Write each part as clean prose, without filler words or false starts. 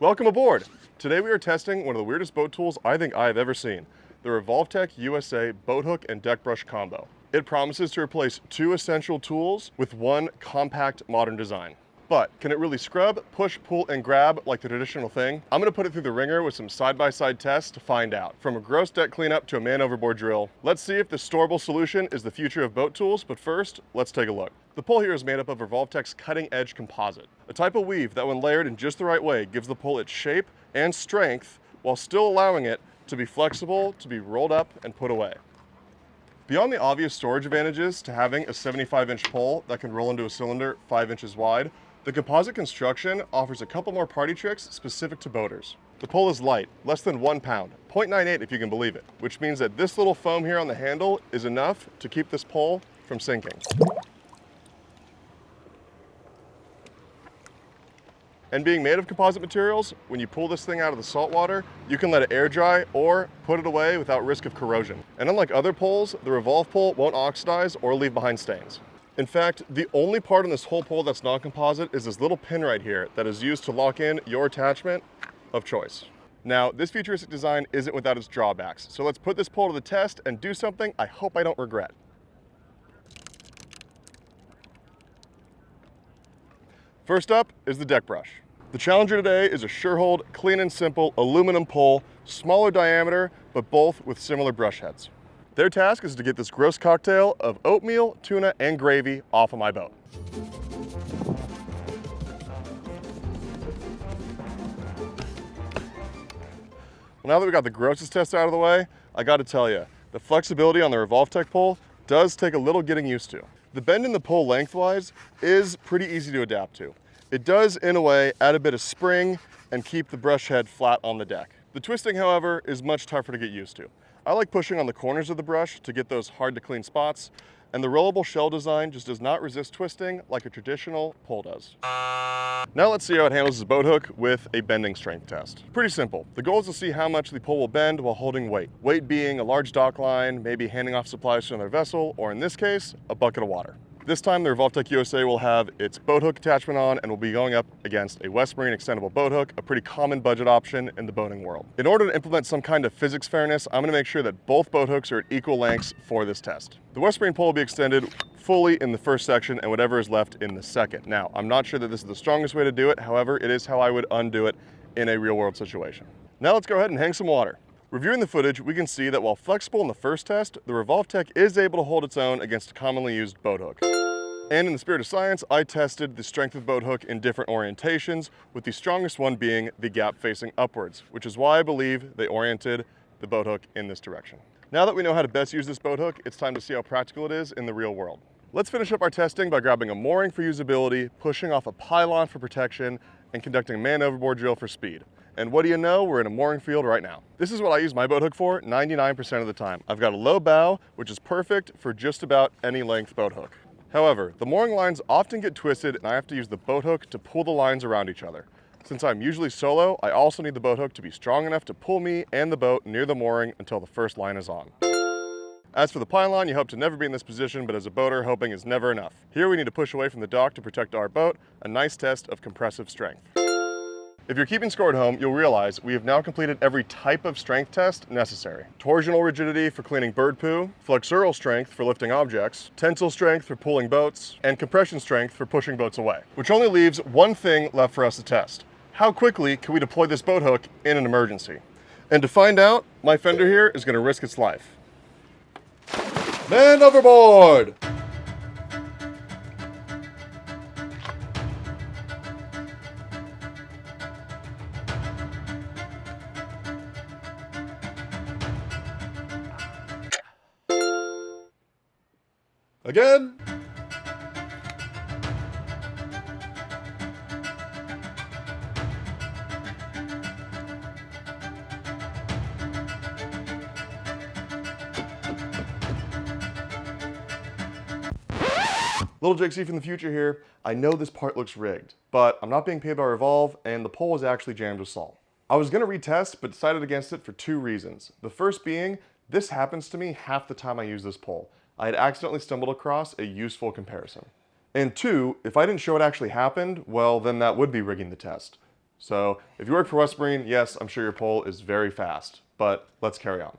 Welcome aboard! Today we are testing one of the weirdest boat tools I think I have ever seen, the Revolve Tec USA boat hook and deck brush combo. It promises to replace two essential tools with one compact modern design. But can it really scrub, push, pull, and grab like the traditional thing? I'm going to put it through the ringer with some side-by-side tests to find out. From a gross deck cleanup to a man overboard drill, let's see if this storable solution is the future of boat tools, but first, let's take a look. The pole here is made up of Revolve Tec's cutting-edge composite, a type of weave that when layered in just the right way gives the pole its shape and strength while still allowing it to be flexible, to be rolled up and put away. Beyond the obvious storage advantages to having a 75-inch pole that can roll into a cylinder 5 inches wide, the composite construction offers a couple more party tricks specific to boaters. The pole is light, less than 1 pound, 0.98 if you can believe it, which means that this little foam here on the handle is enough to keep this pole from sinking. And being made of composite materials, when you pull this thing out of the salt water, you can let it air dry or put it away without risk of corrosion. And unlike other poles, the Revolve pole won't oxidize or leave behind stains. In fact, the only part on this whole pole that's non-composite is this little pin right here that is used to lock in your attachment of choice. Now, this futuristic design isn't without its drawbacks, so let's put this pole to the test and do something I hope I don't regret. First up is the deck brush. The challenger today is a Surehold, clean and simple aluminum pole, smaller diameter, but both with similar brush heads. Their task is to get this gross cocktail of oatmeal, tuna, and gravy off of my boat. Well, now that we got the grossest test out of the way, I gotta tell you, the flexibility on the Revolve Tec pole does take a little getting used to. The bend in the pole lengthwise is pretty easy to adapt to. It does, in a way, add a bit of spring and keep the brush head flat on the deck. The twisting, however, is much tougher to get used to. I like pushing on the corners of the brush to get those hard to clean spots, and the rollable shell design just does not resist twisting like a traditional pole does. Now let's see how it handles the boat hook with a bending strength test. Pretty simple. The goal is to see how much the pole will bend while holding weight. Weight being a large dock line, maybe handing off supplies to another vessel, or in this case, a bucket of water. This time the Revolve Tec USA will have its boat hook attachment on and will be going up against a West Marine extendable boat hook, a pretty common budget option in the boating world. In order to implement some kind of physics fairness, I'm going to make sure that both boat hooks are at equal lengths for this test. The West Marine pole will be extended fully in the first section and whatever is left in the second. Now, I'm not sure that this is the strongest way to do it, however, it is how I would undo it in a real world situation. Now let's go ahead and hang some water. Reviewing the footage, we can see that while flexible in the first test, the Revolve Tec is able to hold its own against a commonly used boat hook. And in the spirit of science, I tested the strength of the boat hook in different orientations, with the strongest one being the gap facing upwards, which is why I believe they oriented the boat hook in this direction. Now that we know how to best use this boat hook, it's time to see how practical it is in the real world. Let's finish up our testing by grabbing a mooring for usability, pushing off a pylon for protection, and conducting a man overboard drill for speed. And what do you know, we're in a mooring field right now. This is what I use my boat hook for 99% of the time. I've got a low bow, which is perfect for just about any length boat hook. However, the mooring lines often get twisted and I have to use the boat hook to pull the lines around each other. Since I'm usually solo, I also need the boat hook to be strong enough to pull me and the boat near the mooring until the first line is on. As for the pylon, you hope to never be in this position, but as a boater, hoping is never enough. Here we need to push away from the dock to protect our boat, a nice test of compressive strength. If you're keeping score at home, you'll realize we have now completed every type of strength test necessary. Torsional rigidity for cleaning bird poo, flexural strength for lifting objects, tensile strength for pulling boats, and compression strength for pushing boats away. Which only leaves one thing left for us to test. How quickly can we deploy this boat hook in an emergency? And to find out, my fender here is going to risk its life. Man overboard! Again. Little JakeSea from the future here. I know this part looks rigged, but I'm not being paid by Revolve and the pole is actually jammed with salt. I was gonna retest, but decided against it for two reasons. The first being, this happens to me half the time I use this pole. I had accidentally stumbled across a useful comparison. And two, if I didn't show it actually happened, well, then that would be rigging the test. So if you work for West Marine, yes, I'm sure your pole is very fast, but let's carry on.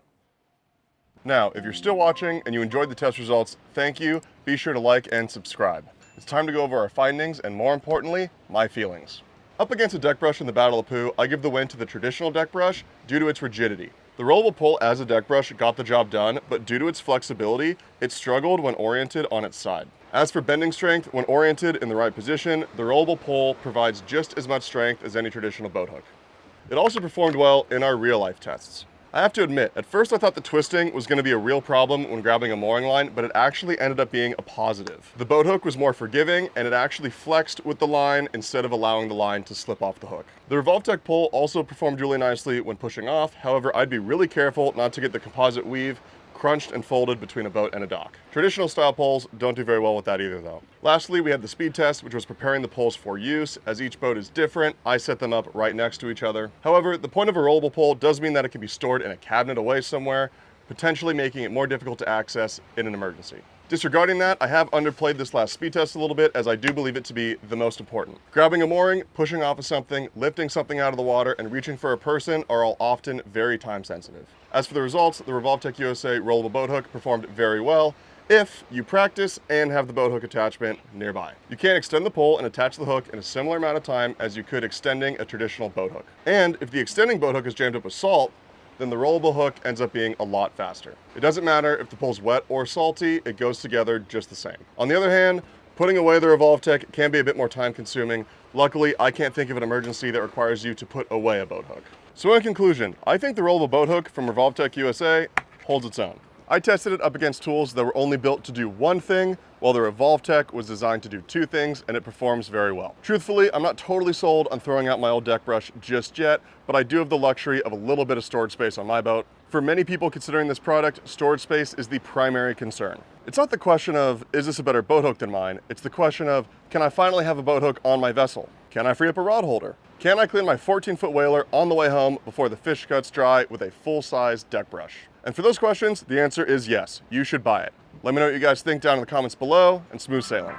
Now, if you're still watching and you enjoyed the test results, thank you. Be sure to like and subscribe. It's time to go over our findings and, more importantly, my feelings. Up against a deck brush in the Battle of Pooh, I give the win to the traditional deck brush due to its rigidity. The rollable pole as a deck brush got the job done, but due to its flexibility, it struggled when oriented on its side. As for bending strength, when oriented in the right position, the rollable pole provides just as much strength as any traditional boat hook. It also performed well in our real-life tests. I have to admit, at first I thought the twisting was going to be a real problem when grabbing a mooring line, but it actually ended up being a positive. The boat hook was more forgiving, and it actually flexed with the line instead of allowing the line to slip off the hook. The Revolve Tec pole also performed really nicely when pushing off. However, I'd be really careful not to get the composite weave crunched and folded between a boat and a dock. Traditional style poles don't do very well with that either though. Lastly, we had the speed test, which was preparing the poles for use. As each boat is different, I set them up right next to each other. However, the point of a rollable pole does mean that it can be stored in a cabinet away somewhere, potentially making it more difficult to access in an emergency. Disregarding that, I have underplayed this last speed test a little bit, as I do believe it to be the most important. Grabbing a mooring, pushing off of something, lifting something out of the water, and reaching for a person are all often very time sensitive. As for the results, the Revolve Tec USA rollable boat hook performed very well if you practice and have the boat hook attachment nearby. You can extend the pole and attach the hook in a similar amount of time as you could extending a traditional boat hook. And if the extending boat hook is jammed up with salt, then the rollable hook ends up being a lot faster. It doesn't matter if the pole's wet or salty, it goes together just the same. On the other hand, putting away the Revolve Tec can be a bit more time consuming. Luckily, I can't think of an emergency that requires you to put away a boat hook. So in conclusion, I think the rollable boat hook from Revolve Tec USA holds its own. I tested it up against tools that were only built to do one thing, while the Revolve Tec was designed to do two things, and it performs very well. Truthfully, I'm not totally sold on throwing out my old deck brush just yet, but I do have the luxury of a little bit of storage space on my boat. For many people considering this product, storage space is the primary concern. It's not the question of, is this a better boat hook than mine? It's the question of, can I finally have a boat hook on my vessel? Can I free up a rod holder? Can I clean my 14-foot whaler on the way home before the fish cuts dry with a full-size deck brush? And for those questions, the answer is yes, you should buy it. Let me know what you guys think down in the comments below, and smooth sailing.